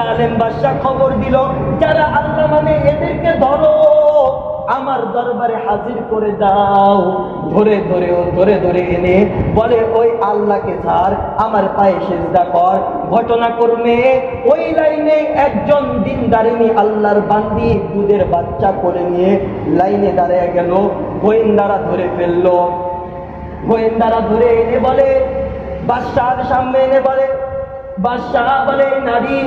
জালেম বাদশা খবর দিল, যারা আল্লাহ মানে এদেরকে ধরো, আমার দরবারে হাজির করে দাও। ধরে ধরে এনে বলে, ওই আল্লাহকে ছাড়, আমার পায়ে সিজদা কর। ঘটনাক্রমে ওই লাইনে একজন দিনদারিনী আল্লাহর বান্দি দুধের বাচ্চা করে নিয়ে লাইনে দাঁড়িয়ে গেল। গোয়েন্দারা ধরে ফেললো। গোয়েন্দারা ধরে এনে বলে, বাদশার সামনে এনে বলে, বাদশাহ বলে, নারী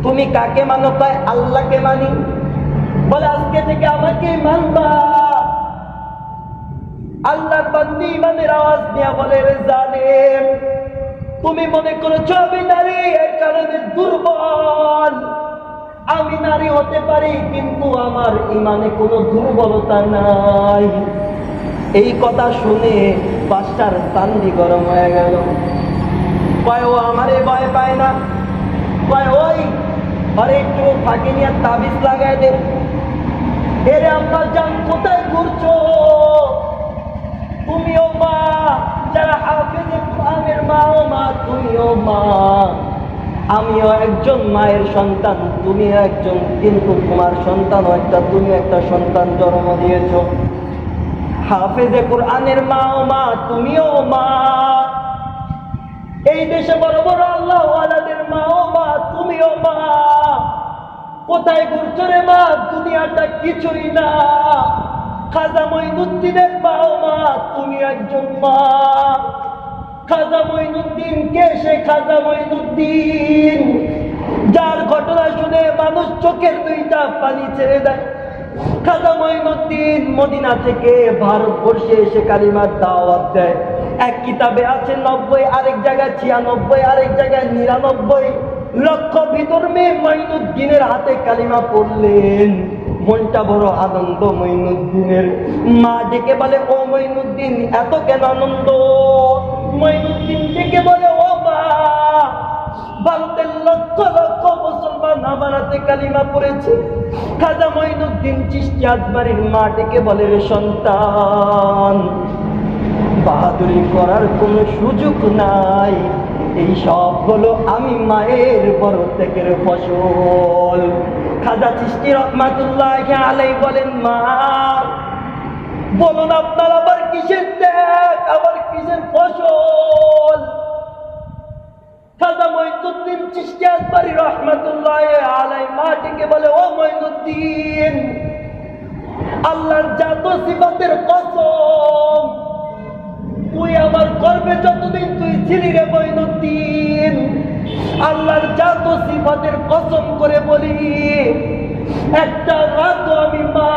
তুমি কাকে মানো? কয় আল্লাহকে মানি। বলে আজকে থেকে আমাকে মানবা। আল্লাহর বান্দি ইমানের আওয়াজ নিয়ে বলে, রে জালেম, তুমি মনে করেছো আমি নারী, এর কারণে দুর্বল। আমি নারী হতে পারি, কিন্তু আমার ইমানে কোনো দুর্বলতা নাই। এই কথা শুনে বাদশার চান্দি গরম হয়ে গেল। কয় ও আমারে ভয় পায় না। কয় ওই আরে একটু ফাঁকি নিয়ে তাবিজ লাগাই দে। এরে আম্মা জান, কোথায় ঘুরছো? তুমিও মা, যারা হাফেজে কোরআনের মাও মা, তুমিও মা, আমিও একজন মায়ের সন্তান, তুমিও একজন, কিন্তু তোমার সন্তানও একটা, তুমি একটা সন্তান জন্ম দিয়েছ। হাফেজে কোরআনের মাও মা, তুমিও মা, এই দেশে বড় বড় আল্লাহ ওয়ালাদের মাও মা, তুমিও মা। কোথায় ঘুরছো রে মা? দুনিয়াটা কিছুই না। খাজা মঈনুদ্দিনের মাও মা, তুমি একজন মা। খাজা মঈনুদ্দিন কে? সে খাজা মঈনুদ্দিন যার ঘটনা শুনে মানুষ চোখের দুইটা পানি ছেড়ে দেয়। খাজা মঈনুদ্দিন মদিনা থেকে ভারতবর্ষে এসে কালিমার দাওয়াত দেয়। এক কিতাবে আছে 90, আরেক জায়গায় 96, আরেক জায়গায় 99 লক্ষ বিধর্মী মঈনুদ্দিনের হাতে কালিমা পড়লেন। মনটা বড় আনন্দ মঈনুদ্দিনের। মা ডেকে বলে, ও মঈনুদ্দিন, এত কেন আনন্দ? মঈনুদ্দিন ডেকে বলে, ও মা, ভারতের লক্ষ লক্ষ মুসলমান আমার হাতে কালিমা পড়েছে। খাজা মঈনুদ্দিন চিশতি আজমারির মা ডেকে বলে, রে সন্তান, বাহাদুরি করার কোনো সুযোগ নাই। এই সব হলো আমি মায়ের বড় ত্যাগের ফসল। খাজা চিশতি রহমাতুল্লাহি আলাইহি বলেন, মা বলুন আপনার আবার কিসের ত্যাগ, আবার কিসের ফসল? খাজা মঈনুদ্দিন চিশতি আজমারি রহমাতুল্লাহি আলাইহি মা ডেকে বলে, ও মঈনুদ্দিন, আল্লাহর জাত সিফাতের কসম, তুই আমার গর্বে যতদিন তুই ছিলি রে মঈনুদ্দিন, আল্লাহর জাত সিফাতের কসম করে বলি, একটা রাতও আমি মা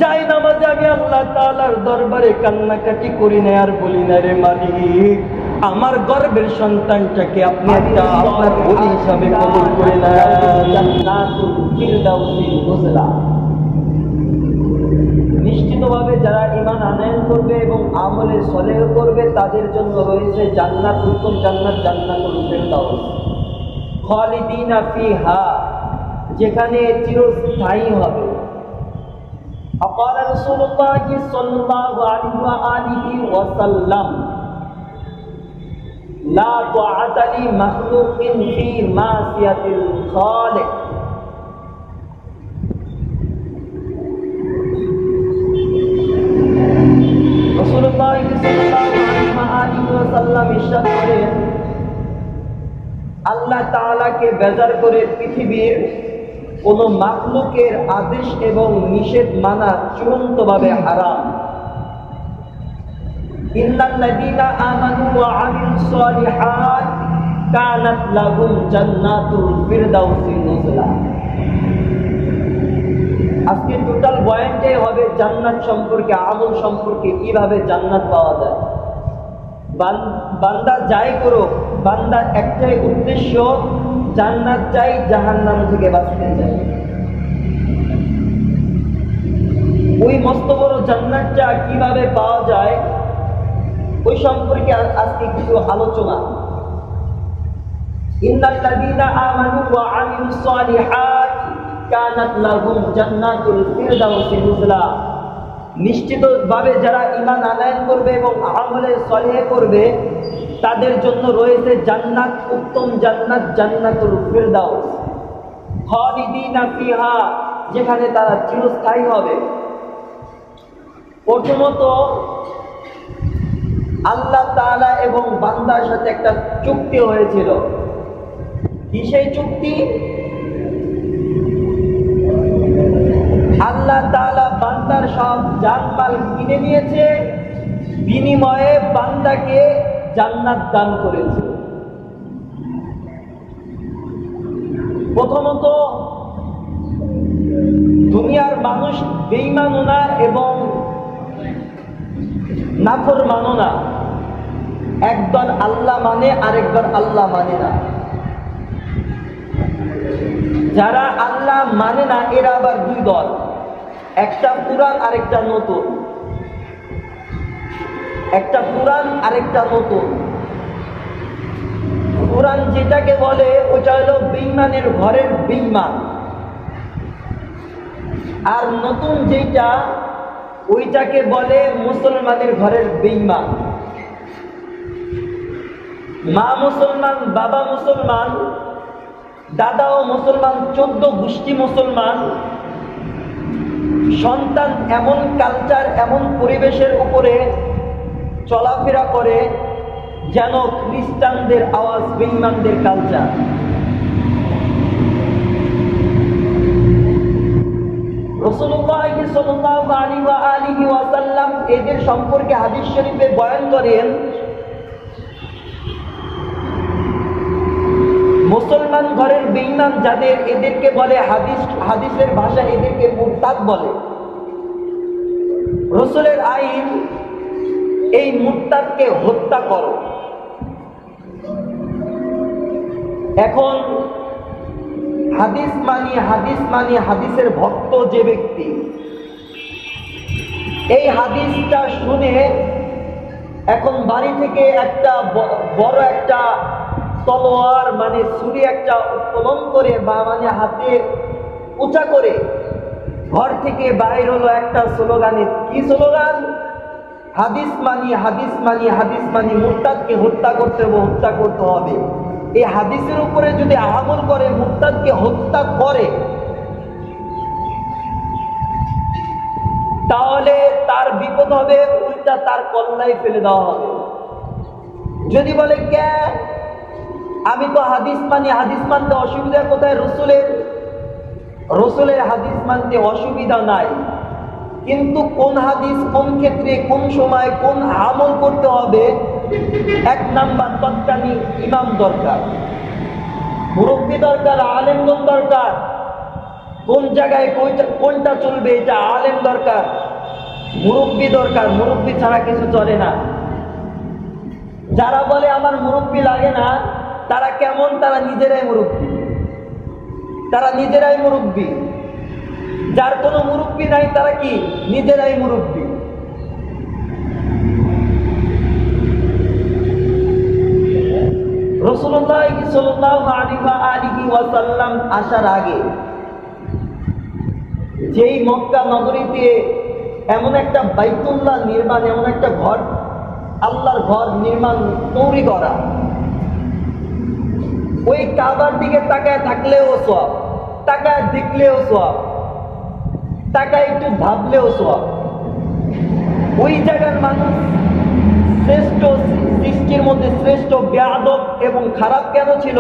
যাই নামাজে আমি আল্লাহ তাআলার দরবারে কান্নাকাটি করি না, আর বলি না, রে মালিক, আমার গর্বের সন্তানটাকে আপনি একটা আপনার ওলি হিসাবে কবুল করে নেন। জান্নাতুল ফিরদাউসিল নুজলা। নিশ্চিতভাবে যারা ঈমান আনয়ন করবে এবং আমলে সলেহ করবে, তাদের জন্য রয়েছে জান্নাত, উত্তম জান্নাত, জান্নাতুল ফিরদাউস, খালিদিনা ফিহা, যেখানে চিরস্থায়ী হবে। আকাল রাসূলুল্লাহ সাল্লাল্লাহু আলাইহি ওয়া আলিহি ওয়াসাল্লাম, লা তাআতা লি মাখলুকিন ফি মাসিয়াতিল খালিক। রাসূলুল্লাহ সাল্লাল্লাহু আলাইহি ওয়াসাল্লাম ইরশাদ করেন, আল্লাহ তাআলাকে বেজার করে পৃথিবীর কোন মাখলুকের আদেশ এবং নিষেধ মানা চূড়ান্তভাবে হারাম। ইন্নাল্লাযীনা আমানু ওয়া আমিলুস সালিহাত কানাত লাহুম জান্নাতুল ফিরদাউসি নুজলা। আজকে টোটাল বয়ানটাই হবে জান্নাত সম্পর্কে, আমল সম্পর্কে, কিভাবে জান্নাত পাওয়া যায়। বান্দা যাই করো, বান্দার একটাই উদ্দেশ্য, জান্নাত চাই, জাহান্নাম থেকে বাঁচতে চাই। ওই মস্ত বড় জান্নাতটা কিভাবে পাওয়া যায়, ওই সম্পর্কে আজকে কিছু আলোচনা। ইন্নাল্লাযীনা আমানু ওয়া আমিলুস সালিহাত কানাত লাহুম জান্নাতুল ফিরদাউসি নুজলা। নিশ্চিতভাবে যারা ঈমান আনয়ন করবে এবং আমলে সলিহ করবে, তাদের জন্য রয়েছে জান্নাত, উত্তম জান্নাত, জান্নাতুল ফিরদাউস, খালিদিনা ফিহা, যেখানে তারা চিরস্থায়ী হবে। প্রথমত আল্লাহ তাআলা এবং বান্দার সাথে একটা চুক্তি হয়েছিল। কি সেই চুক্তি? আল্লাহ তাআলা বান্দার সব জানমাল কিনে নিয়েছে, বিনিময়ে বান্দাকে জান্নাত দান করেছে। প্রথমত দুনিয়ার মানুষ বেঈমানও না এবং নাফরমানও না। একদল আল্লাহ মানে, আরেকদল আল্লাহ মানে না। যারা আল্লাহ মানে না এরা আবার দুই দল, একটা পুরান আরেকটা নতুন, একটা পুরান আরেকটা নতুন। পুরান যেটাকে বলে ওটা হলো বেঈমানের ঘরের বেঈমান, আর নতুন যেটা ওইটাকে বলে মুসলমানের ঘরের বেঈমান। মা মুসলমান, বাবা মুসলমান, দাদাও মুসলমান, 14 গোষ্ঠী মুসলমান, সন্তান এমন কালচার, এমন পরিবেশের উপরে চলাফেরা করে যেন খ্রিস্টানদের আওয়াজ, বেঈমানদের কালচার। রাসূলুল্লাহ সাল্লাল্লাহু আলাইহি ওয়াসাল্লাম এদের সম্পর্কে হাদিস শরীফে বয়ান করেন, মুসলমান ঘরের বেঈমান যাদের, এদেরকে বলে হাদিসের ভাষায় এদেরকে মুরতাদ বলে। রাসূলের আইন, এই মুরতাদকে হত্যা করো। এখন হাদিস মানি হাদিসের ভক্ত যে ব্যক্তি, এই হাদিসটা শুনে এখন বাড়ি থেকে একটা বড় একটা তলোয়ার মানে ছুরি একটা উত্তোলন করে বা মানে হাতে উঁচা করে ঘর থেকে বাইর হলো একটা স্লোগানে। কি স্লোগান? হাদিস মানি, মুরতাদকে হত্যা করতে হবে, হত্যা করতে হবে। এই হাদিসের উপরে যদি আমল করে, মুরতাদকে হত্যা করে, তাহলে তার বিপদ হবে, উল্টা তার কল্যাণে ফেলে দেওয়া হবে। যদি বলে কে আমি তো হাদিস মানি, হাদিস মানতে অসুবিধা কোথায়? রসুলের হাদিস মানতে অসুবিধা নাই, কিন্তু কোন হাদিস, কোন ক্ষেত্রে, কোন সময়, কোন আমল করতে হবে? 1 নাম্বার, তৎকালীন ইমাম দরকার, মুরব্বী দরকার, আলেমগণ দরকার। কোন জায়গায় কোনটা চলবে এটা আলেম দরকার, মুরব্বী দরকার। মুরব্বী ছাড়া কিছু চলে না। যারা বলে আমার মুরব্বী লাগে না, তারা কেমন? তারা নিজেরাই মুরব্বী। যার কোনো মুরব্বী নাই তারা কি? নিজেরাই মুরব্বী। রাসূলুল্লাহ সাল্লাল্লাহু আলাইহি ওয়াসাল্লাম আসার আগে যেই মক্কা নগরীতে এমন একটা বাইতুল্লাহ নির্মাণ, এমন একটা ঘর, আল্লাহর ঘর নির্মাণ তৈরি করা, ওই কাবার দিকে তাকায় থাকলেও সওয়াব, তাকায় দেখলেও সওয়াব, তাকায় একটু ভাবলেও সওয়াব। ওই জায়গার মানুষ শ্রেষ্ঠ, সৃষ্টির মধ্যে শ্রেষ্ঠ, বেয়াদব এবং খারাপ কেন ছিল?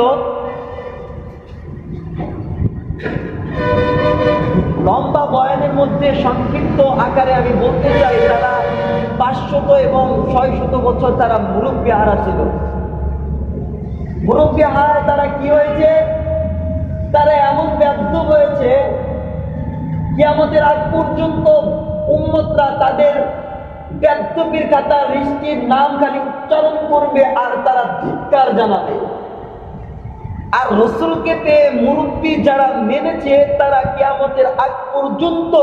লম্বা বয়ানের মধ্যে সংক্ষিপ্ত আকারে আমি বলতে চাই, তারা 500 এবং 600 বছর তারা মুরব্বী হারা ছিল। মুরব্বী হারায় তারা কি হয়েছে? তারা এমন ব্যর্থ হয়েছে, কিয়ামতের আগ পর্যন্ত উম্মতরা তাদের ব্যর্থপীর খাতা রিস্টির নাম খালি উচ্চারণ করবে আর তারা ধিক্কার জানাবে। আর রাসূলকে পেয়ে মুরব্বী যারা মেনেছে, তারা কিয়ামতের আগ পর্যন্ত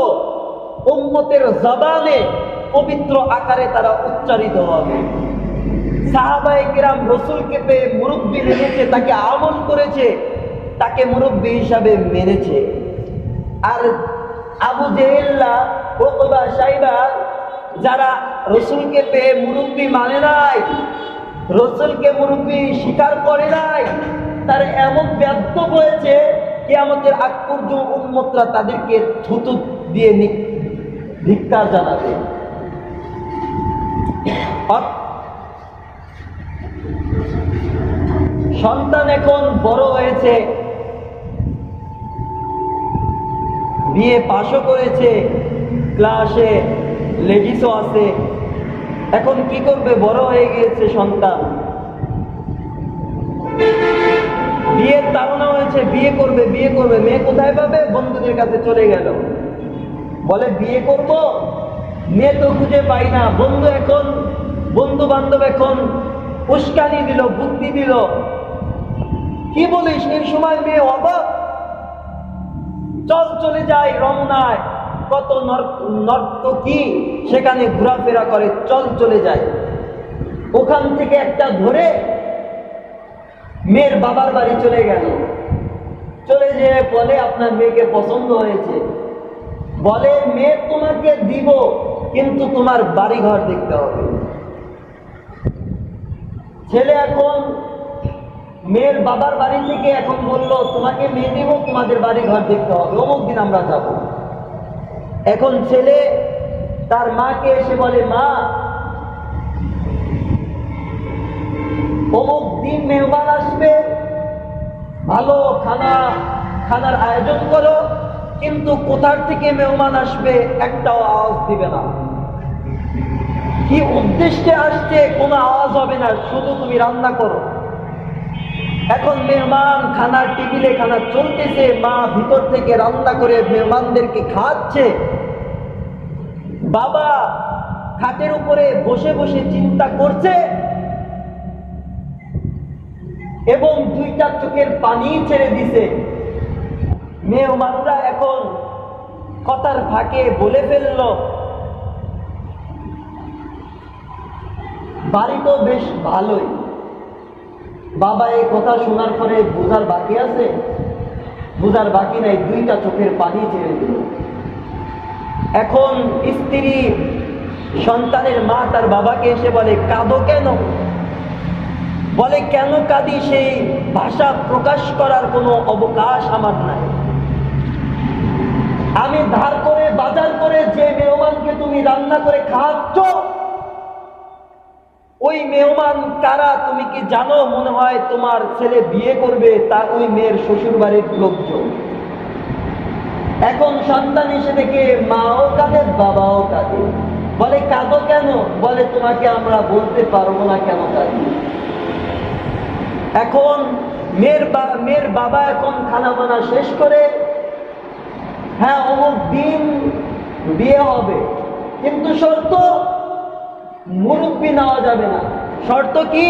উম্মতের জবানে পবিত্র আকারে তারা উচ্চারিত হবে। সাহাবায়ে কেরাম রাসূলকে পেয়ে মুরব্বী মেনেছে, তাকে আমল করেছে, তাকে মুরব্বী হিসাবে মেনেছে। আর আবু জেহেল্লা, উতবা, সাইবা যারা রাসূলকে পেয়ে মুরব্বী মানে নাই, রসুলকে মুরব্বী স্বীকার করে নাই, তার এমন ব্যর্থ হয়েছে কিয়ামতের আগ পর্যন্ত উম্মতরা তাদেরকে থুতু দিয়ে ধিক্কার জানাবে। সন্তান এখন বড় হয়েছে, বিয়ে পাশও করেছে, ক্লাসে লেডিসও আছে, এখন কি করবে? বড় হয়ে গিয়েছে সন্তান, বিয়ের তাড়না হয়েছে, বিয়ে করবে বিয়ে করবে, মেয়ে কোথায় পাবে? বন্ধুদের কাছে চলে গেল, বলে বিয়ে করব, মেয়ে তো খুঁজে পাই না। বন্ধু বান্ধব এখন উস্কানি দিল, বুদ্ধি দিল, কি বলিস? এই সময় মেয়ে অবাক, চল চলে যাই রমনায়, কত নর্তকী সেখানে ঘোরাফেরা করে, চল চলে যায়। ওখান থেকে একটা ধরে মেয়ের বাবার বাড়ি চলে গেল, চলে যেয়ে বলে আপনার মেয়েকে পছন্দ হয়েছে, বলে মেয়ে তোমাকে দিব কিন্তু তোমার বাড়ি ঘর দেখতে হবে। ছেলে এখন মেয়ের বাবার বাড়ি থেকে এখন বলল তোমাকে মেয়ে দিব, তোমাদের বাড়ি ঘর দেখতে হবে, অমুক দিন আমরা যাব। এখন ছেলে তার মাকে এসে বলে মা অমুক দিন মেহমান আসবে, ভালো খানার আয়োজন করো, কিন্তু কোথার থেকে মেহমান আসবে একটাও আওয়াজ দিবে না, কি উদ্দেশ্যে আসছে কোনো আওয়াজ হবে না, শুধু তুমি রান্না করো। এখন মেহমান খানার টেবিলে খানা চলতেছে, মা ভিতর থেকে রান্না করে মেহমানদেরকে খাওয়াচ্ছে, বাবা খাটের উপরে বসে বসে চিন্তা করছে এবং দুইটা চোখের পানি ছেড়ে দিছে। মেহমানরা এখন কথার ফাঁকে বলে ফেলল বাড়ি তো বেশ ভালোই। বাবা এই কথা শোনার পরে বোঝার বাকি আছে? বোঝার বাকি নাই, দুইটা চোখের পানি ছেড়ে দিল। এখন স্ত্রী সন্তানের মা তার বাবাকে এসে বলে কাঁদো কেন? বলে কেন কাঁদি সেই ভাষা প্রকাশ করার কোনো অবকাশ আমার নাই। আমি ধার করে বাজার করে যে মেহমানকে তুমি রান্না করে খাওয়াচ্ছ, ওই মেহমান কারা তুমি কি জানো? মনে হয় তোমার ছেলে বিয়ে করবে তার ওই মেয়ের শ্বশুর বাড়ির লোকজন। এখন সন্তান এসে দেখে মাও কাঁদে বাবাও কাঁদে, বলে কাঁদো কেন? বলে তোমাকে আমরা বলতে পারবো না কেন কাঁদি। এখন মেয়ের বাবা এখন খানা বানা শেষ করে, হ্যাঁ অমুক দিন বিয়ে হবে, কিন্তু শর্ত মুরব্বি নেওয়া যাবে না। শর্ত কি?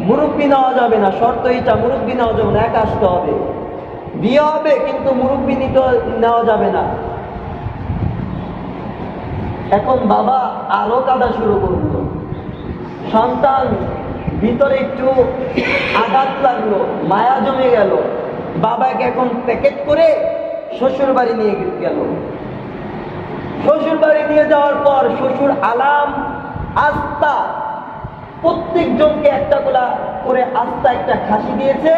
মুরব্বি নেওয়া যাবে না। শর্ত এইটা, মুরব্বি নেওয়া যাবে না, একা আসতে হবে। বিয়ে হবে কিন্তু মুরব্বি নেওয়া যাবে না। এখন বাবা আরো কাঁদা শুরু করল, সন্তান ভিতরে একটু আঘাত লাগলো, মায়া জমে গেল। বাবাকে এখন প্যাকেট করে শ্বশুর বাড়ি নিয়ে গেল। শ্বশুর বাড়ি নিয়ে যাওয়ার পর শ্বশুর আলাম আস্তা প্রত্যেকজনকে একটা করে আস্তা একটা খাসি দিয়েছে,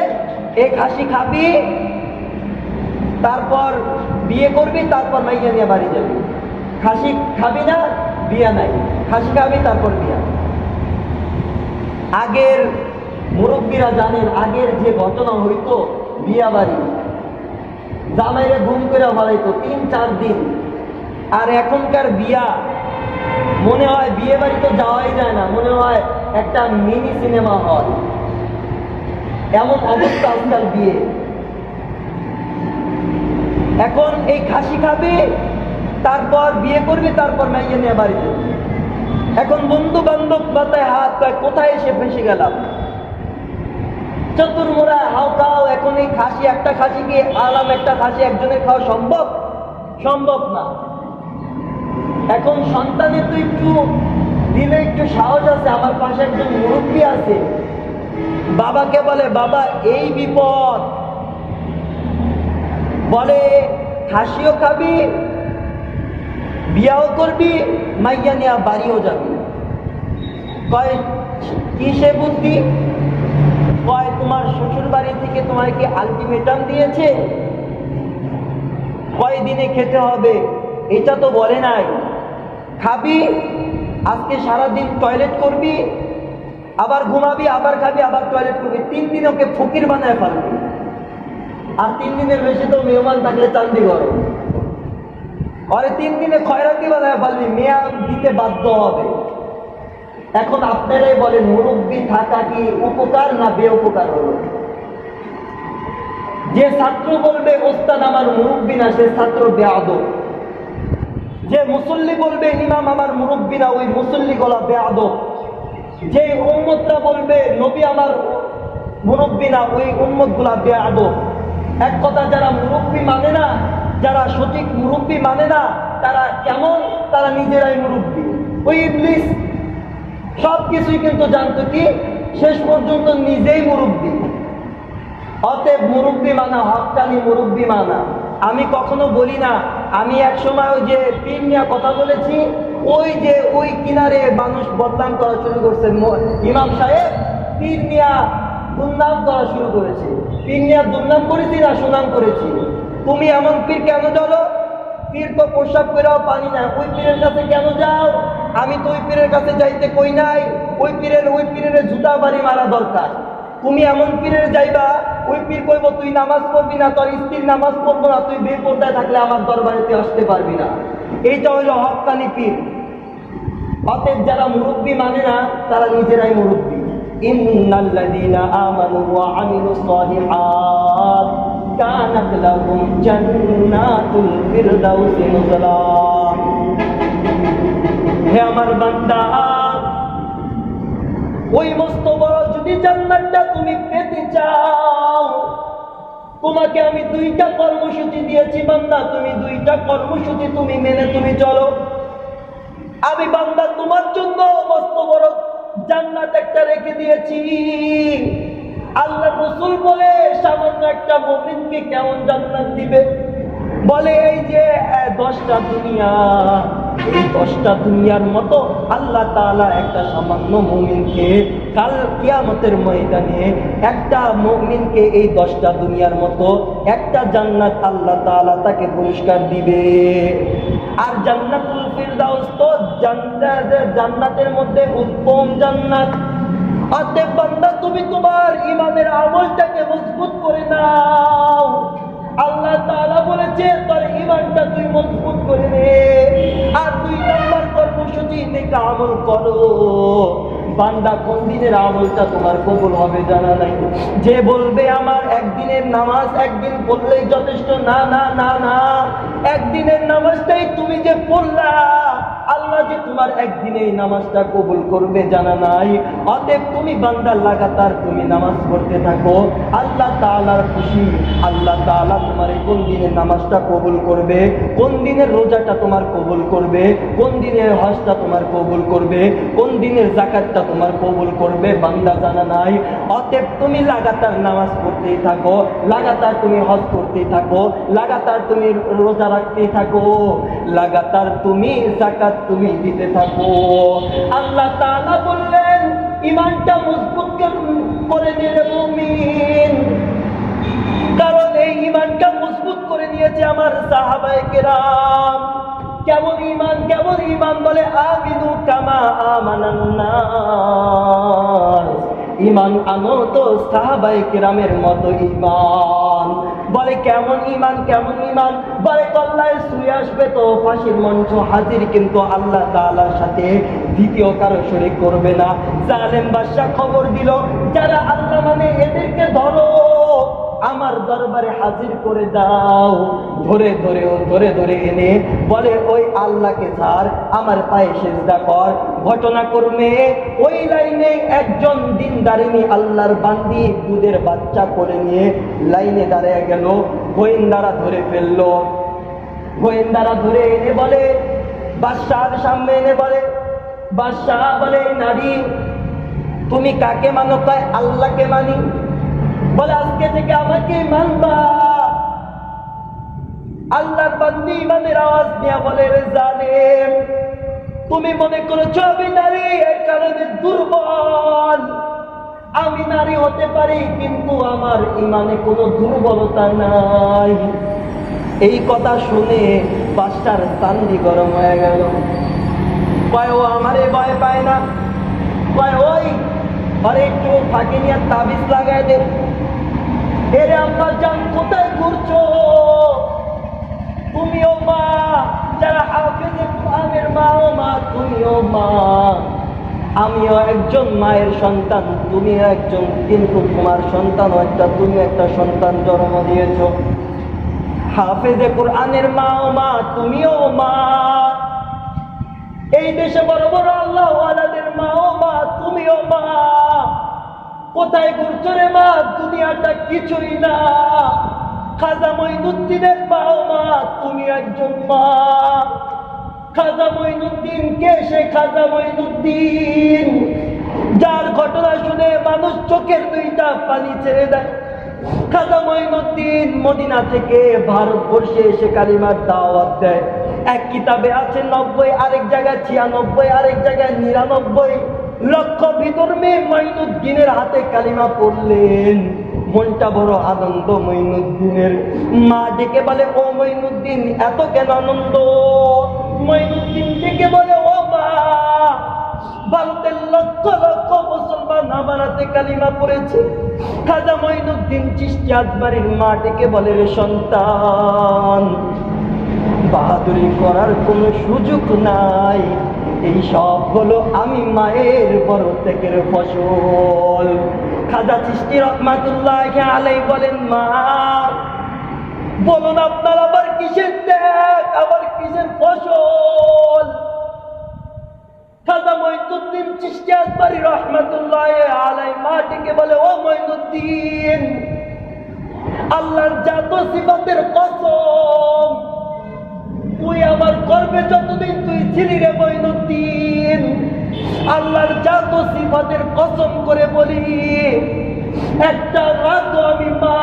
এই খাসি খাবি, তারপর বিয়ে করবি, তারপর মাইয়া নিয়ে বাড়ি যাবি। খাসি খাবি না, বিয়া নাই, খাসি খাবি তারপর বিয়া। আগের মুরব্বীরা জানেন, আগের যে ঘটনা হইতো বিয়া বাড়ি, জামাইরে গুম করে ফেলাইতো 3-4 দিন। আর এখনকার বিয়া মনে হয় বিয়ে বাড়ি তো যাওয়াই যায় না, মনে হয় একটা মিনি সিনেমা হল, এমন অবস্থা আজকাল বিয়ে। এখন এই খাসি খাবে, তারপর বিয়ে করবে, তারপর মাইয়া নিয়ে বাড়ি যাবে। এখন বন্ধু বান্ধব মাথায় হাত পায়, কোথায় এসে ফেসে গেলাম। চতুর্মোড়া হাও খাও। এখন এই খাসি, একটা খাসি কি আলাম একটা খাসি একজনের খাওয়া সম্ভব? সম্ভব না। এখন সন্তানের তো একটু দিলে একটু সাহস আছে, আমার পাশে একজন মুরব্বী আছে, বাবাকে বলে বাবা এই বিপদ, বলে খাসিও খাবি, বিয়াও করবি, মাইয়া নিয়া বাড়িও যাবি। কয় কিসে বুদ্ধি? কয় তোমার শ্বশুর বাড়ি থেকে তোমায় কি আলটিমেটাম দিয়েছে কয়দিনে খেতে হবে? এটা তো বলে নাই। খাবি, আজকে সারাদিন টয়লেট করবি, আবার ঘুমাবি, আবার খাবি, আবার টয়লেট করবি, 3 দিন ওকে ফকির বানায় ফেলবি। আর 3 দিনের বেশি তো মেহমান থাকলে চান্দি গরম, আরে 3 দিনে খয়রাতি বানায় ফেলবি, মেয়া দিতে বাধ্য হবে। এখন আপনারাই বলেন, মুরব্বী থাকা কি উপকার না বেউপকার হলো? যে ছাত্র বলবে ওস্তাদ আমার মুরব্বী না, সে ছাত্র বেয়াদব। যে মুসল্লি বলবে ইমাম আমার মুরব্বী না, ওই মুসল্লি গলা বেয়াদব। যে উম্মতরা বলবে নবী আমার মুরব্বী না, ওই উম্মত গুলা বেয়াদব। এক কথা, যারা মুরব্বী মানে না, যারা সঠিক মুরব্বী মানে না, তারা কেমন? তারা নিজেরাই মুরব্বী। ওই ইবলিস সবকিছুই কিন্তু জানতো কি শেষ পর্যন্ত নিজেই মুরব্বী। অতএব মুরব্বী মানা, হক্কানি মুরব্বী মানা। আমি কখনো বলি না, আমি এক সময় ওই যে পীর নিয়ে কথা বলেছি, ওই যে ওই কিনারে মানুষ বদনাম করা শুরু করছে, ইমাম সাহেব পীর নিয়া দুর্নাম করা শুরু করেছে। পীর নিয়া দুর্নাম করেছি না সুনাম করেছি? তুমি এমন পীর কেন চলো? পীর তো প্রস্রাব করেও পানি না, ওই পীরের কাছে কেন যাও? আমি তো ওই পীরের কাছে যাইতে কই নাই। ওই পীরের জুতা বাড়ি মারা দরকার। তুমি এমন পীরের যাইবা, ওই পীর কইব তুই নামাজ পড়বি না, তোর স্ত্রীর নামাজ পড়বো না, তুই বেপরদায় থাকলে আমার দরবারেতে আসতে পারবি না। এইটা হইল হক্কানি পীর। অতএব যারা মুরব্বী মানে না, তারা নিজেরাই মুরব্বী। ইন্নাল্লাযীনা আমানু ওয়া আমিলুস সালিহাত কানাত লাহুম জান্নাতুল ফিরদাউসি নুজুলা। হে আমার বান্দা, ওই মস্ত বড় যদি জান্নাতটা তুমি পেতে চাও, তোমাকে আমি 2টা কর্মসূচি দিয়েছি বান্দা, তুমি 2টা কর্মসূচি তুমি মেনে তুমি চলো। আমি বান্দা তোমার জন্য মস্ত বড় জান্নাত একটা রেখে দিয়েছি। আল্লাহ রাসূল বলে সামান্য একটা মুমিনকে কেমন জান্নাত দিবে? বলে এই যে 10টা দুনিয়া, এই 10টা দুনিয়ার মতো আল্লাহ তাআলা একটা সামান্য মুমিনকে কাল কিয়ামতের ময়দানে, একটা মুমিনকে এই 10টা দুনিয়ার মতো একটা জান্নাত আল্লাহ তাআলা তাকে পুরস্কার দিবে। আর জান্নাতুল ফিরদাউস তো জান্নাতের মধ্যে উত্তম জান্নাত। অতএব বান্দা তুমি তোমার ইমানের আমলটাকে মজবুত করে নাও। আল্লাহ তাআলা বলেছে তোর ইমানটা তুই মজবুত করে নে। আর 2 নম্বর কর্মসূচি থেকে আমল করো। বান্দা কোন দিনের আমলটা তোমার কবুল হবে জানা নাই। যে বলবে আমার একদিনের নামাজ একদিন পড়লেই যথেষ্ট, না না না না, একদিনের নামাজটাই তুমি যে পড়লা, আল্লাহ যে তোমার একদিনে এই নামাজটা কবুল করবে জানা নাই। অতএব তুমি বান্দা লাগাতার তুমি নামাজ পড়তে থাকো, আল্লাহ তাআলার খুশি। আল্লাহ তাআলা তোমার কোন দিনের নামাজটা কবুল করবে, কোন দিনের রোজাটা তোমার কবুল করবে, কোন দিনের হজটা তোমার কবুল করবে, কোন দিনের যাকাতটা তোমার কবুল করবে বান্দা জানা নাই। অতএব তুমি লাগাতার নামাজ পড়তেই থাকো, লাগাতার তুমি হজ করতেই থাকো, লাগাতার তুমি রোজা রাখতেই থাকো, লাগাতার তুমি যাকাত তুমি দিতে থাকো। আল্লাহ তাআলা বললেন ঈমানটা মজবুত করে নিয়ে মুমিন। কারণ এই ঈমানটা মজবুত করে নিয়েছে আমার সাহাবায়ে কেরাম। কেমন ঈমান, কেমন ঈমান? বলে আমিনু কামা আমানান নাস। ঈমান আনো তো সাহাবায়ে কেরামের মতো ঈমান। বলে কেমন ঈমান, কেমন ঈমান? বলে কল্লায় শুয়ে আসবে তো ফাঁসির মঞ্চ হাজির, কিন্তু আল্লাহ তাআলার সাথে দ্বিতীয় কারো শরীক করবে না। জালেম বাদশা খবর দিল, যারা আল্লাহ মানে এদেরকে ধরো, আমার দরবারে হাজির করে দাও। ধরে ধরে এনে বলে ওই আল্লাহকে ছাড়, আমার পায়ে সিজদা কর। ঘটনাক্রমে ওই লাইনে একজন দিনদারিনী আল্লাহর বান্দি দুধের বাচ্চা করে নিয়ে লাইনে দাঁড়িয়ে গেল। গোয়েন্দারা ধরে ফেললো। গোয়েন্দারা ধরে এনে বলে বাদশার সামনে এনে বলে, বাদশাহ বলে নারী তুমি কাকে মানো? কয় আল্লাহকে মানি। বলে আজকে থেকে আমাকে মানবা। আল্লাহর বান্দি ইমানের আওয়াজ নিয়ে বলে রে জালেম, তুমি মনে করেছো আমি নারী, এর কারণে দুর্বল। আমি নারী হতে পারি, কিন্তু আমার ইমানে কোনো দুর্বলতা নাই। এই কথা শুনে বাদশার চান্দি গরম হয়ে গেল। কয় ও আমারে ভয় পায় না, কয় ওই আরে একটু ফাঁকি নিয়ে তাবিজ লাগাই দে। এরে আম্মা জান কোথায় ঘুরছো? তুমিও মা, যারা হাফেজে কোরআনের মা, ও মা তুমিও মা, আমিও একজন মায়ের সন্তান, তুমিও একজন, কিন্তু তোমার সন্তান একটা, তুমি একটা সন্তান জন্ম দিয়েছো। হাফেজে কোরআনের মা, ও মা তুমিও মা, এই দেশে বড় বড় আল্লাহ ওয়ালাদের মা, ও মা তুমিও মা, কোথায় ঘুরছো রে মা? দুনিয়াটা কিছুই না। খাজা মঈনুদ্দিনের মা, ও মা তুমি একজন মা। খাজা মঈনুদ্দিন কে? সে খাজা মঈনুদ্দিন যার ঘটনা শুনে মানুষ চোখের দুইটা পানি ছেড়ে দেয়। খাজা মঈনুদ্দিন মদিনা থেকে ভারতবর্ষে এসে কালিমার দাওয়াত দেয়। এক কিতাবে আছে 90, আরেক জায়গায় 96, আরেক জায়গায় 99 লক্ষ বিধর্মী মঈনুদ্দিনের হাতে কালিমা পড়লেন। মনটা বড় আনন্দ মঈনুদ্দিনের। মা ডেকে বলে, ও মঈনুদ্দিন এত কেন আনন্দ? মঈনুদ্দিন ডেকে বলে, ও মা, ভারতের লক্ষ লক্ষ মুসলমান আমার হাতে কালিমা পড়েছে। খাজা মঈনুদ্দিন চিশতি আজমারির মা ডেকে বলে, রে সন্তান, বাহাদুরি করার কোনো সুযোগ নাই, এই সব হলো আমি মায়ের বড় ত্যাগের ফসল। খাজা চিশতি রহমাতুল্লাহ আলাইহি বলেন, মা বলুন আপনার আবার কিসের ত্যাগ, আবার কিসের ফসল? খাজা মঈনুদ্দিন চিশতি আজমারি রহমাতুল্লাহ আলাইহি মা ডেকে বলে, ও মঈনুদ্দিন, আল্লাহর জাত সিফাতের কসম, তুই আমার গর্বে যতদিন তুই ছিলি রে মঈনুদ্দিন, আল্লাহর জাত সিফাতের কসম করে বলি, একটা রাতও আমি মা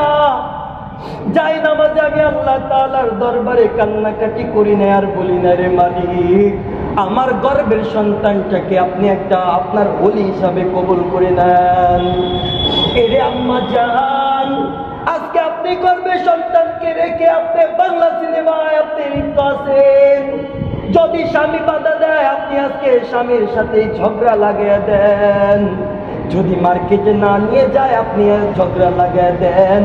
যাই নামাজে আমি আল্লাহ তাআলার দরবারে কান্নাকাটি করি না, আর বলি না, রে মালিক, আমার গর্বের সন্তানটাকে আপনি একটা আপনার ওলি হিসাবে কবুল করে নেন। এরে আম্মা জান, আজকে আপনি গর্বের সন্তানকে রেখে আপনি বাংলা সিনেমায় আপনি লিপ্ত আছেন। যদি স্বামী বাধা দেয়, আপনি আজকে স্বামীর সাথে ঝগড়া লাগিয়ে দেন। যদি মার্কেটে না নিয়ে যায়, আপনি ঝগড়া লাগিয়ে দেন।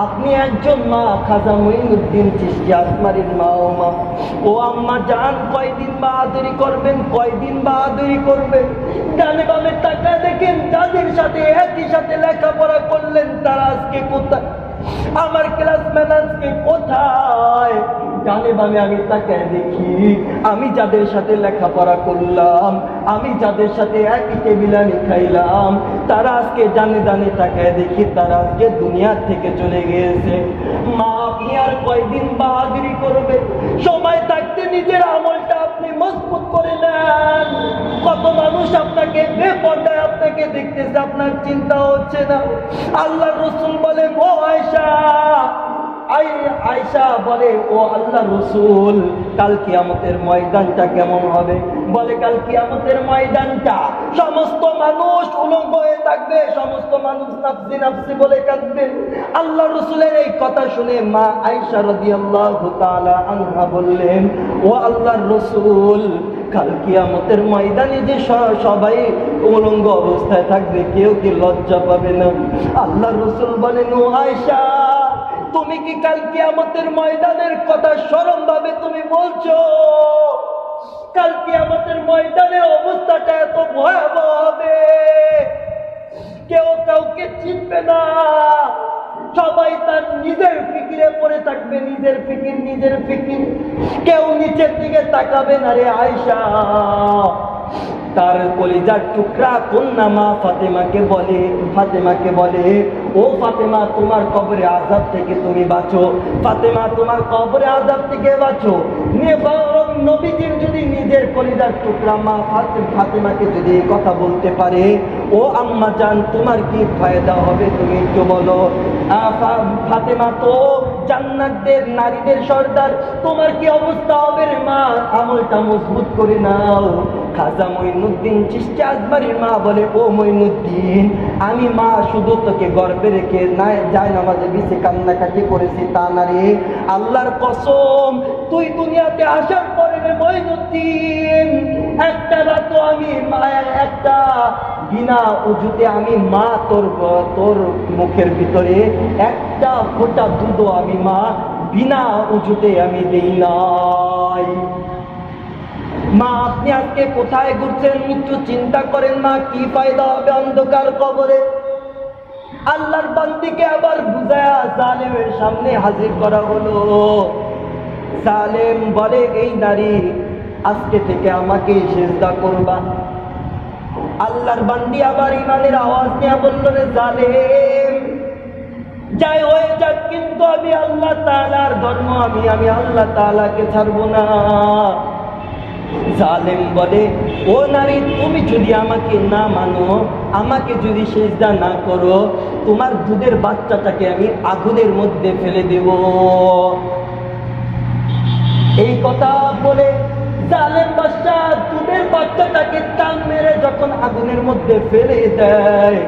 আপনি একজন মা, খাজা মঈনুদ্দিন চিশতি আজমারির মা। ও মা, ও আম্মা জান, কয়দিন বাহাদুরি করবেন, কয়দিন বাহাদুরি করবেন? ডানে বামে তাকায় দেখেন, যাদের সাথে একই সাথে লেখাপড়া করলেন তারা আজকে কোথায়? আমার ক্লাসমেট আজকে কোথায়? ডানে বামে আমি তাকায় দেখি, আমি যাদের সাথে লেখাপড়া করলাম, আমি যাদের সাথে একই টেবিলে আমি খাইলাম, তারা আজকে ডানে ডানে তাকায় দেখি তারা আজকে দুনিয়ার থেকে চলে গিয়েছে। মা, আপনি আর কয়দিন বাহাদুরি করবে? সময় থাকতে নিজের আমলটা আপনি মজবুত করে নেন। কত মানুষ আপনাকে বেপরদায় আপনাকে দেখতেছে, আপনার চিন্তা হচ্ছে না। আল্লাহ রসুল বলেন, ও আয়েশা, আয়েশা বলে, ও আল্লাহ রসুল, কাল কিয়ামতের ময়দানটা কেমন হবে? বলে, কাল কিয়ামতের ময়দানটা সমস্ত মানুষ উলঙ্গ হয়ে থাকবে, সমস্ত মানুষ নাফসি নাফসি বলে কাঁদবে। আল্লাহ রসুলের এই কথা শুনে মা আয়েশা রাদিয়াল্লাহু তাআলা আনহা বললেন, ও আল্লাহর রসুল, কাল কিয়ামতের ময়দানে যে সবাই উলঙ্গ অবস্থায় থাকবে, কেউ কি লজ্জা পাবে না? আল্লাহ রসুল বলেন, ও আয়েশা, তুমি কি কাল কিয়ামতের ময়দানের কথা শরম ভাবে তুমি বলছো? কাল কিয়ামতের ময়দানের অবস্থাটা এত ভয়াবহ হবে, কেউ কাউকে চিনবে না, সবাই তার নিজের ফিকিরে পড়ে থাকবে, নিজের ফিকির, নিজের ফিকির, কেউ নিচের দিকে তাকাবে না। রে আয়েশা, তার কলিজার টুকরা কন্যা মা ফাতেমাকে বলে, ও ফাতেমা, তোমার কবরে আযাব থেকে তুমি বাঁচো, ফাতেমা তোমার কবরে আযাব থেকে বাঁচো। নবীজির যদি নিজের কলিজার টুকরা মা ফাতেমাকে যদি এই কথা বলতে পারে, ও আম্মা জান, তোমার কি ফায়দা হবে তুমি একটু বলো। ফাতেমা তো জান্নাতের নারীদের সর্দার, তোমার কি অবস্থা হবে রে মা? আমলটা মজবুত করে নাও। খাজা মঈনুদ্দিন চিশতি আজমারির মা বলে, ও মঈনুদ্দিন, আমি মা শুধু তোকে গর্বে রেখে না যায় নামাজে বিছে কান্নাকাটি করেছি তা না রে, আল্লাহর কসম তুই দুনিয়াতে আসার পরে রে মঈনুদ্দিন একটা রাত আমি মায়ের একটা বিনা উজুতে আমি মা তোর মুখের ভিতরে একটা ফোঁটা দুধ আমি মা বিনা উজুতে আমি দেই নাই। মা আপনি আজকে কোথায় ঘুরছেন একটু চিন্তা করেন, মা কি ফায়দা হবে অন্ধকার কবরে। আল্লাহর বান্দিকে আবার বুঝায়া জালেমের সামনে হাজির করা হলো। জালেম বলে, এই নারী আজকে থেকে আমাকে সিজদা করবা। আল্লাহর বান্দি আবার ইমানের আওয়াজ নিয়ে বলল, রে জালেম যাই হয়ে যাক, কিন্তু আমি আল্লাহ তাআলার ধর্ম আমি আল্লাহ তাআলাকে ছাড়বো না। জালেম বলে, ও নারী তুমি যদি আমাকে না মানো, আমাকে যদি সিজদা না করো, তোমার দুধের বাচ্চাটাকে আমি আগুনের মধ্যে ফেলে দেব। এই কথা বলে জালেম বাদশা দুধের বাচ্চাটাকে টান মেরে যখন আগুনের মধ্যে ফেলে দেয়,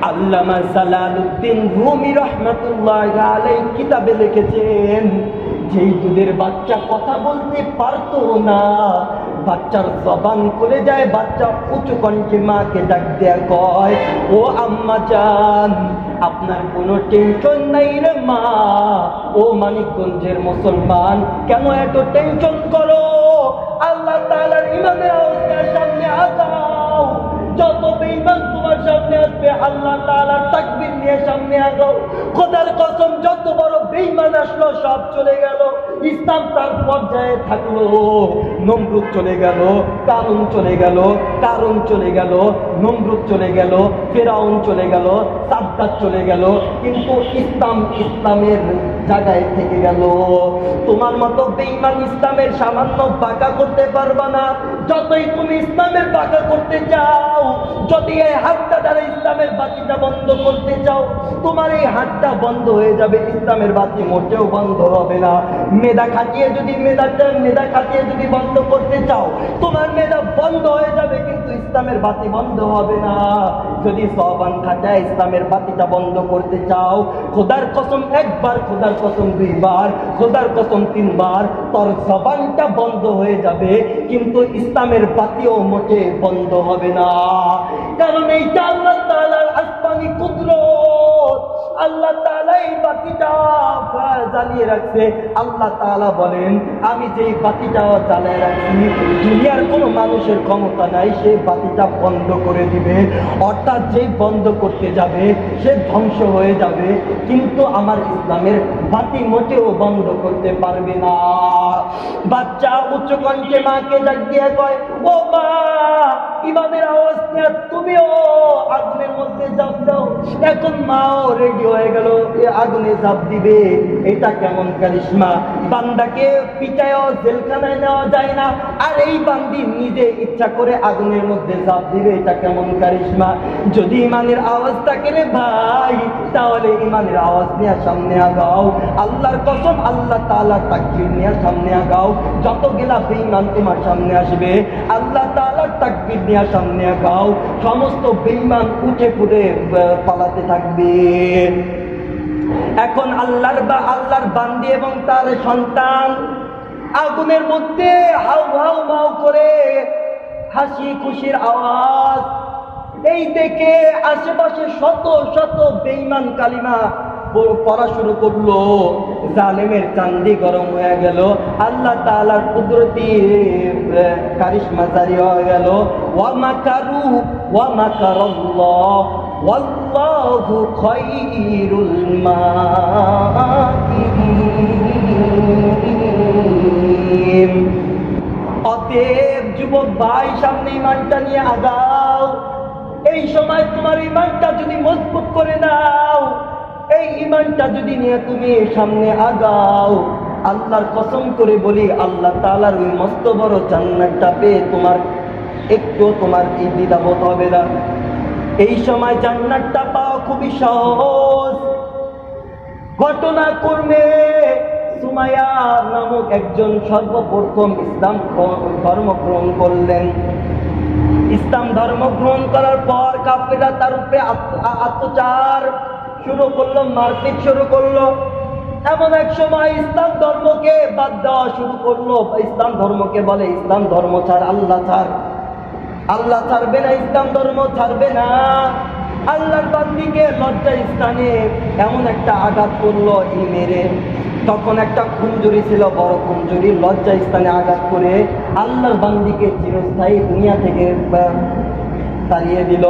আল্লামা জালালউদ্দিন রুমি রাহমাতুল্লাহি আলাইহি কিতাবে লিখেছেন, যেই দুধের বাচ্চা কথা বলতে পারতো না, বাচ্চার জবান খুলে যায়, বাচ্চা উঁচু কণ্ঠে মাকে ডাক দেয়া কয়, ও আম্মা জান আপনার কোনো টেনশন নাই রে মা। ও মানিকগঞ্জের মুসলমান, কেন এত টেনশন করো? আল্লাহ তাআলার ইমানের আওয়াজের সামনে আগাও। যত বেঈমান তোমার সামনে আসবে আল্লাহ তাআলার তাকবীর নিয়ে সামনে আগাও। খোদার কসম যত বড় বেঈমান আসলো সব চলে গেল। ইসলাম তার পর্যায়ে থাকলো। নমরুদ চলে গেল, কারুন চলে গেল, কারুন চলে গেল, নমরুদ চলে গেল, ফেরাউন চলে গেল, সাদ্দাত চলে গেল, কিন্তু ইসলামের জায়গায় থেকে গেল। তোমার মতো বেঈমান ইসলামের সামান্য বাঁকা করতে পারবা না। যতই তুমি ইসলামের বাঁকা করতে চাও, যদি এই হাতটা দ্বারা ইসলামের বাতিটা বন্ধ করতে চাও, তোমার এই হাতটা বন্ধ হয়ে যাবে, ইসলামের বাতি মোটেও বন্ধ হবে না। মেধা খাটিয়ে যদি বন্ধ করতে চাও, তোমার মেধা বন্ধ হয়ে যাবে, কিন্তু ইসলামের বাতি বন্ধ হবে না। যদি জবান খাটায় ইসলামের বাতিটা বন্ধ করতে চাও, খোদার কসম একবার, খোদার কসম দুইবার, খোদার কসম তিনবার, তোর জবানটা বন্ধ হয়ে যাবে, কিন্তু ইসলামের বাতিও মোটে বন্ধ হবে না। কারণ এইটা আল্লাহ তাআলার আসমানি কুদরত। আল্লাহ তাআলা এই বাতিটা জ্বালিয়ে রাখছে। আল্লাহ তাআলা বলেন, আমি যেই বাতিটা জ্বালিয়ে রাখছি, দুনিয়ার কোনো মানুষের ক্ষমতা নাই সে বাতিটা বন্ধ করে দিবে। অর্থাৎ যে বন্ধ করতে যাবে সে ধ্বংস হয়ে যাবে, কিন্তু আমার ইসলামের বাতি মোটেও বন্ধ করতে পারবে না। বাচ্চা উচ্চ কণ্ঠে মাকে ডাক দিয়ে কয়, ও মা, ইমানের আওয়াজ নিয়ে তুমিও আগুনের মধ্যে ঝাঁপ দাও। এখন মাও রেডি হয়ে গেল, আগুনে ঝাঁপ দিবে। এটা কেমন কারিশমা! বান্দাকে পিটায়ও জেলখানায় নেওয়া যায় না, আর এই বান্দি নিজে ইচ্ছা করে আগুনের মধ্যে ঝাঁপ দিবে। এটা কেমন কারিশমা! যদি ইমানের আওয়াজ থাকে রে ভাই, তাহলে ইমানের আওয়াজ নিয়ে সামনে আগাও। আল্লাহর কসম, আল্লাহ তাআলার তাকবীর নিয়ে সামনে আগাও। যত গেলা বেঈমান তোমার সামনে আসবে, আল্লাহ তাআলার তাকবীর নিয়ে সামনে আগাও। সমস্ত বেঈমান উঠে পড়ে পালাতে থাকবে। এখন আল্লাহর বান্দি এবং তার সন্তান আগুনের মধ্যে হাউ হাউ মাউ করে হাসি খুশির আওয়াজ। এই দেখে আশেপাশে শত শত বেঈমান কালিমা পড়া শুরু করলো। জালেমের চান্দি গরম হয়ে গেল। আল্লাহ তাআলার কুদরতি কারিশমা জারি হয়ে গেল। ওয়া মাকারু ওয়া মাকারাল্লাহ ওয়াল্লাহু খায়রুল মাকিরিন। অতএব যুবক ভাই, সামনে ইমানটা নিয়ে আগাও। এই সময় তোমার ইমানটা যদি মজবুত করে নাও, এই ইমানটা যদি নিয়ে তুমি সামনে আগাও, আল্লাহর কসম করে বলি, আল্লাহ তাআলার ওই মস্ত বড় জান্নাতটা পেয়ে তোমার একটু তোমার এই দ্বিধাবোধ হবে না। এই সময় জান্নাতটা পাওয়া খুবই সহজ। ঘটনা করবে সুমাইয়া নামক একজন সর্বপ্রথম ইসলাম ধর্ম গ্রহণ করলেন। ইসলাম ধর্ম গ্রহণ করার পর কাফেররা তার উপরে অত্যাচার শুরু করলো, মারপিট শুরু করলো। এমন এক সময় ইসলাম ধর্মকে বাদ দেওয়া শুরু করলো। ইসলাম ধর্মকে বলে ইসলাম ধর্ম ছাড়, আল্লাহ ছাড়, আল্লাহ ছাড়বে না, ইসলাম ধর্ম ছাড়বে না। আল্লাহর বান্দিকে লজ্জা স্থানে এমন একটা আঘাত করলো ই মেরে, তখন একটা খুঞ্জুরি ছিল, বড় খুঞ্জুরি, লজ্জা স্থানে আঘাত করে আল্লাহর বান্দিকে চিরস্থায়ী দুনিয়া থেকে তাড়িয়ে দিল।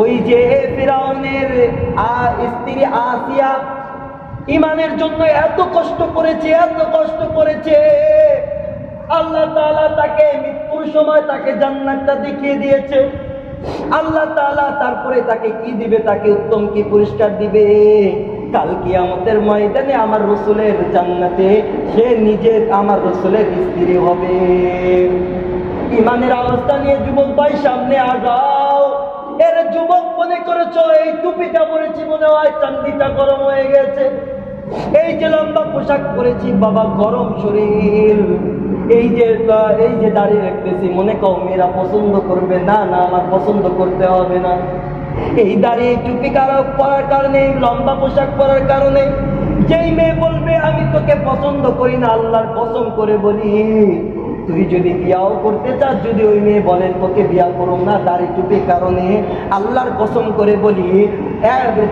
ওই যে ফিরাউনের স্ত্রী আসিয়া ইমানের জন্য এত কষ্ট করেছে, এত কষ্ট করেছে, আল্লাহ তাআলা তাকে মৃত্যুর সময় তাকে জান্নাতটা দেখিয়ে দিয়েছে। আল্লাহ তাআলা তারপরে তাকে কি দিবে? তাকে উত্তম কি পুরস্কার দিবে? কাল কিয়ামতের ময়দানে আমার রাসূলের জান্নাতে সে নিজে আমার রাসূলের স্ত্রী হবে। ইমানের অবস্থা নিয়ে যুবক ভাই সামনে আগাও। এর যুবক মনে করেছো এই টুপিটা পরেছি মনে হয় চান্দিটা গরম হয়ে গেছে, এই যে লম্বা পোশাক পরেছি বাবা গরম শরীর, এই যে দাঁড়িয়ে রাখতেছি মনে কও মেয়েরা পছন্দ করবে, না না আমার পছন্দ করতে হবে না। এই দাঁড়িয়ে টুপি পরার কারণে, লম্বা পোশাক পরার কারণে যেই মেয়ে বলবে আমি তোকে পছন্দ করি না, আল্লাহর কসম করে বলি তুই যদি বিয়াও করতে চাস, যদি ওই মেয়ে বলেন তোকে বিয়া করো না দাড়ি টুপির কারণে, আল্লাহর কসম করে বলি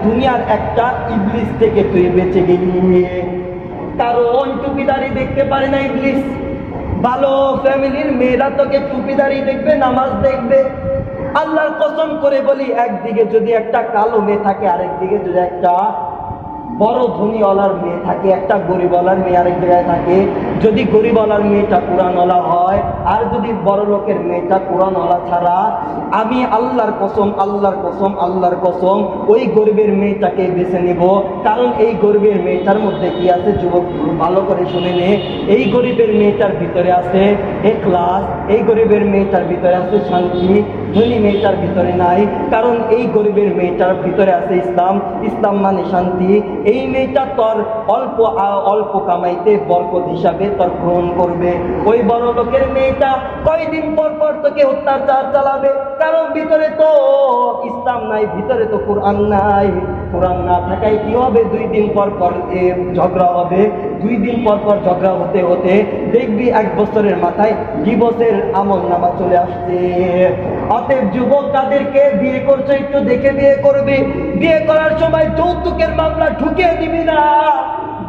দুনিয়ার একটা ইবলিস থেকে তুই বেঁচে গেলি। কারণ টুপিদারি দেখতে পারে না ইবলিস। ভালো ফ্যামিলির মেয়েরা তোকে টুপিদারি দেখবে, নামাজ দেখবে। আল্লাহর কসম করে বলি একদিকে যদি একটা কালো মেয়ে থাকে, আরেকদিকে যদি একটা বড় ধনীওয়ালার মেয়ে থাকে, একটা গরিবওয়ালার মেয়ে আরেক জায়গায় থাকে, যদি গরিবওয়ালার মেয়েটা কোরআনওয়ালা হয় আর যদি বড় লোকের মেয়েটা কোরআনওয়ালা ছাড়া, আমি আল্লাহর কসম, আল্লাহর কসম, আল্লাহর কসম ওই গরিবের মেয়েটাকে বেছে নিব। কারণ এই গরিবের মেয়েটার মধ্যে কি আছে? যুবক ভালো করে শুনে নে, এই গরিবের মেয়েটার ভিতরে আছে ইখলাস, এই গরিবের মেয়েটার ভিতরে আছে শান্তি, ধনী মেয়েটার ভিতরে নাই। কারণ এই গরিবের মেয়েটার ভিতরে আছে ইসলাম, ইসলাম মানে শান্তি। এই মেয়েটা তোর অল্প অল্প কামাইতে বরকত হিসাবে তোর গ্রহণ করবে। ওই বড় লোকের মেয়েটা কয়দিন পর পর তোকে অত্যাচার চালাবে, কারণ ভিতরে তো ইসলাম নাই, ভিতরে তো কোরআন নাই। কোরআন না থাকায় কি হবে? 2 দিন পর পর ঝগড়া হবে, 2 দিন পর পর ঝগড়া হতে হতে দেখবি 1 বছরের মাথায় ডিভোর্সের আমল নামা চলে আসছে। অতএব যুবক তাদেরকে বিয়ে করছে একটু দেখে বিয়ে করবি। বিয়ে করার সময় যৌতুকের মামলা ঢুকিয়ে দিবি না।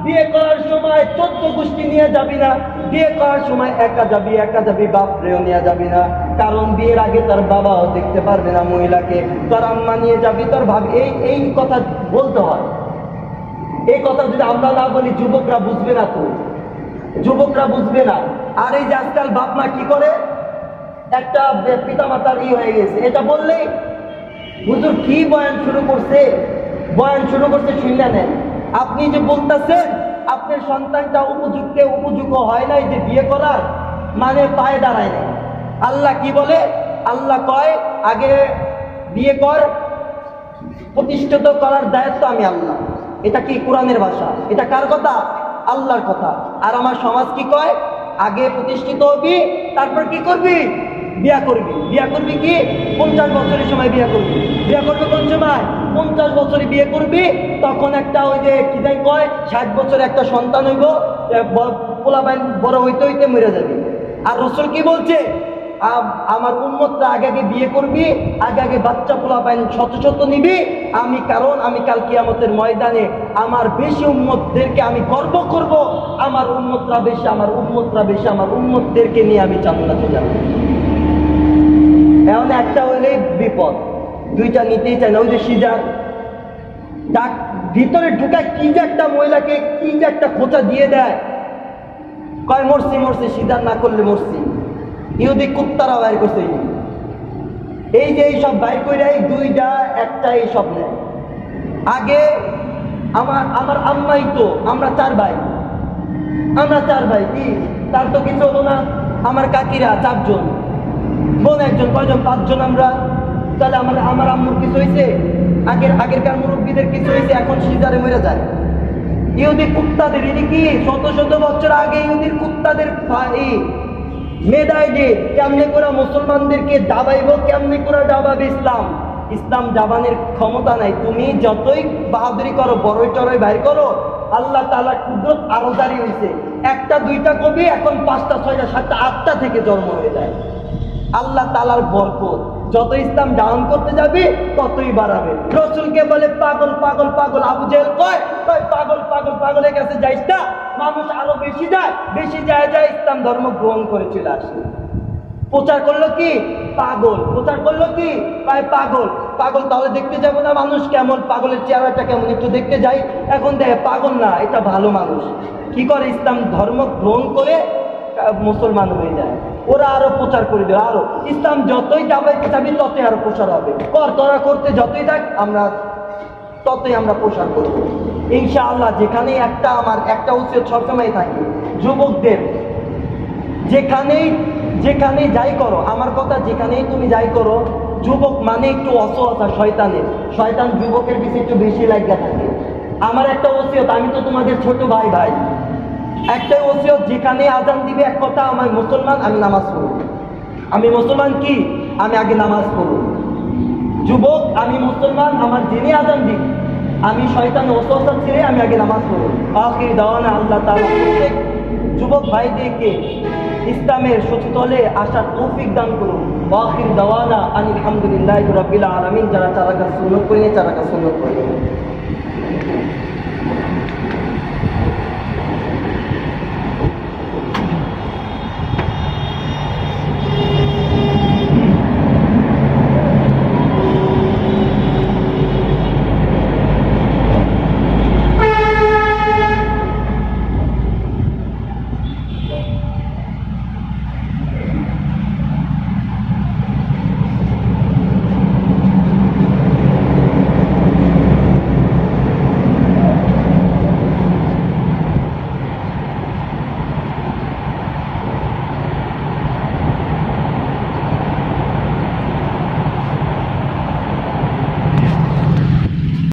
বিয়ে করার সময় 14 গোষ্ঠী নিয়ে যাবি না। বিয়ে করার সময় একা যাবি, বাপরেও নিয়ে যাবি না। কারণ বিয়ের আগে তোর বাবাও দেখতে পারবে না মহিলাকে, তোর আম্মা নিয়ে যাবি, তোর ভাবি। এই কথা বলতে হয়। এই কথা যদি আমরা না বলি যুবকরা বুঝবে না, তো যুবকরা বুঝবে না। আর এই যে আজকাল বাপ মা কি করে, একটা পিতা মাতার হয়ে গেছে, এটা বললেই হুজুর কি বয়ান শুরু করছে, বয়ান শুরু করছে শুনলে নেন। আপনি যে বলতেছেন আপনার সন্তানটা উপযুক্ত হয় নাই যে বিয়ে করার, মানে পায়ে দাঁড়ায় নাই। আল্লাহ কি বলে? আল্লাহ কয় আগে বিয়ে কর, প্রতিষ্ঠিত করার দায়িত্ব আমি আল্লাহ। এটা কি কোরআনের ভাষা? এটা কার কথা? আল্লাহর কথা। আর আমার সমাজ কি কয়? আগে প্রতিষ্ঠিত হবি, তারপর কি করবি? বিয়া করবি। বিয়া করবি কি? 50 বছরের সময় বিয়া করবি। বিয়া করবে কোন সময়? 50 বছরে বিয়ে করবি। তখন একটা ওই যে কি যাই কয় 60 বছরে একটা সন্তান হইব, পোলাপাইন বড় হইতে হইতে মরে যাবি। আর রাসূল কি বলছে? আমার উম্মতরা আগে বিয়ে করবি, আগে বাচ্চা পোলাপাইন শত নিবি। কারণ আমি কাল কিয়ামতের ময়দানে আমার বেশি উম্মতদেরকে আমি গর্ব করব। আমার উম্মতরা বেশি, আমার উম্মতদেরকে নিয়ে আমি জান্নাতে যাব। এখন একটা হইলেই বিপদ, 2টা নিতেই চায় না। ওই যে সিজার ডাক ভিতরে ঢুকায় কি যে একটা মহিলাকে কি যে একটা খোঁচা দিয়ে দেয়, কয় মরছি, সিজার না করলে মরছি। ইহুদি কুত্তারা বাইর করছে। এই যে এইসব বাইর করে 2টা 1টা এইসব নেয়। আগে আমার আম্মাই তো, আমরা 4 ভাই, কি তার তো কিছু হলো না। আমার কাকিরা 4 জন, বোন 1 জন, কয়জন? 5 জন আমরা। তাহলে আমার আম্মুর কিছু হয়েছে? আগেরকার মুরব্বীদের কিছু হয়েছে, এখন সিজারে মরে যায়। ইহুদি কুত্তাদের, এটি কি শত বছর আগে ইহুদির কুত্তাদের মেধায় যে কেমনে করে মুসলমানদেরকে দাবাইব, কেমনে করে দাবাবে ইসলাম। ইসলাম দাবানের ক্ষমতা নাই। তুমি যতই বাহাদুরি করো, বড়ই চড়ই বাইর করো, আল্লাহ তাআলার কুদরত আরো জারি হয়েছে। একটা দুইটা কবি এখন 5টা 6টা 7টা 8টা থেকে জন্ম হয়ে যায়। আল্লাহ তাআলার বরকত, যত ইসলাম ডাউন করতে যাবি ততই বাড়াবে। রসুলকে বলে পাগল পাগল পাগল, আবু জেহেল কয় পাগল পাগল পাগলের কাছে যাইস না, মানুষ আরো বেশি যায়, বেশি যায় যায় ইসলাম ধর্ম গ্রহণ করে চলে আসে। প্রচার করলো কি পাগল, প্রচার করলো কি পাগল পাগল। তাহলে দেখতে যাবো না মানুষ কেমন, পাগলের চেহারাটা কেমন, একটু দেখতে যাই। এখন দেখ পাগল না, এটা ভালো মানুষ। কি করে ইসলাম ধর্ম গ্রহণ করে মুসলমান হয়ে যায়। ওরা আরো প্রচার করে দেবে, আরো ইসলাম যতই দাবাইতে যাবি ততই আরো প্রচার হবে। কর তোরা করতে যতই থাক, আমরা ততই আমরা প্রসার করব ইনশাআল্লাহ। যেখানে আমার একটা উচিত সবসময় থাকে যুবকদের, যেখানে যাই করো, আমার কথা যেখানেই তুমি যাই করো, যুবক মানে একটু অসহসা শয়তান যুবকের পিছনে একটু বেশি লাগিয়া থাকে। আমার একটা ওসিয়ত, আমি তো তোমাদের ছোট ভাই, একটাই ওসিয়ত, যেখানে আজান দিবে এক কথা, আমার মুসলমান আমি নামাজ পড়ব। আমি মুসলমান কি, আমি আগে নামাজ পড়ব। যুবক আমি মুসলমান, আমার যিনি আজান দিক, আমি শয়তান ওসওয়াসা ছেড়ে আমি আগে নামাজ পড়ব। আখির দাওয়ানা আল্লাহ তাআলা প্রত্যেক যুবক ভাইদেরকে ইসলামের সচেতনে আসার তৌফিক দান করুন। আখির দাওয়ানা আলহামদুলিল্লাহি রাব্বিল আলামিন। যারা চারাকা সুন্নাত করেন, চারাকা সুন্নাত করেন।